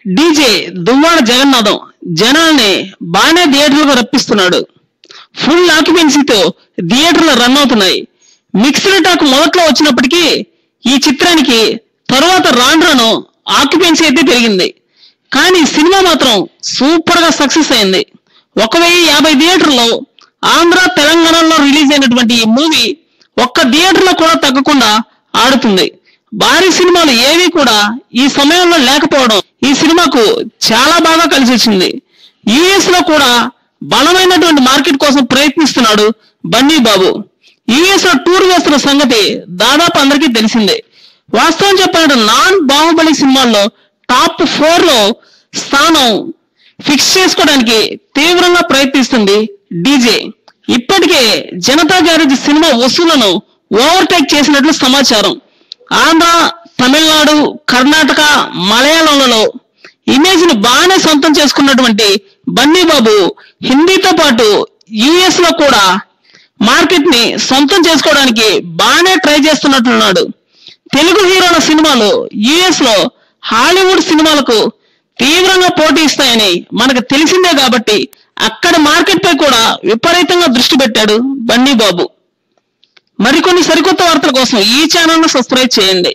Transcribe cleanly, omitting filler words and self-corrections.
DJ Duvvada Jagannatham జనాల్ని బాగానే థియేటర్లకు రప్పిస్తున్నాడు. ఫుల్ ఆక్యుపెన్సీతో థియేటర్లు రన్ అవుతున్నాయి. మిక్స్డ్ టాక్ మొదట్లో వచ్చినప్పటికీ ఈ చిత్రానికి తరువాత రాను ఆక్యుపెన్సీ అయితే పెరిగింది. కానీ సినిమా మాత్రం సూపర్ గా సక్సెస్ అయింది. 1050 థియేటర్లో ఆంధ్ర తెలంగాణలో రిలీజ్ అయినటువంటి ఈ మూవీ ఒక్క థియేటర్లో కూడా తగ్గకుండా ఆడుతుంది. భారీ సినిమాలు ఏవి కూడా ఈ సమయంలో లేకపోవడం ఈ సినిమాకు చాలా బాగా కలిసి వచ్చింది. యుఎస్ లో కూడా బలమైనటువంటి మార్కెట్ కోసం ప్రయత్నిస్తున్నాడు బన్నీ బాబు. యుఎస్ లో టూర్ వేస్తున్న సంగతి దాదాపు అందరికీ తెలిసిందే. వాస్తవం చెప్పాలంటే నాన్ బాహుబలి సినిమాల్లో టాప్ 4 లో స్థానం ఫిక్స్ చేసుకోవడానికి తీవ్రంగా ప్రయత్నిస్తుంది డీజే. ఇప్పటికే జనతా గ్యారేజ్ సినిమా వసూళ్లను ఓవర్టేక్ చేసినట్లు సమాచారం. ఆంధ్ర, తమిళనాడు, కర్ణాటక, మలయాళంలలో ఇమేజ్ ని బాగానే సొంతం చేసుకున్నటువంటి బన్నీ బాబు హిందీతో పాటు యుఎస్ లో కూడా మార్కెట్ ని సొంతం చేసుకోవడానికి బాగానే ట్రై చేస్తున్నట్లున్నాడు. తెలుగు హీరోల సినిమాలు యుఎస్ లో హాలీవుడ్ సినిమాలకు తీవ్రంగా పోటీ ఇస్తాయని మనకు తెలిసిందే కాబట్టి అక్కడ మార్కెట్ పై కూడా విపరీతంగా దృష్టి పెట్టాడు బన్నీ బాబు. మరికొన్ని సరికొత్త వార్తల కోసం ఈ ఛానల్ ను సబ్స్క్రైబ్ చేయండి.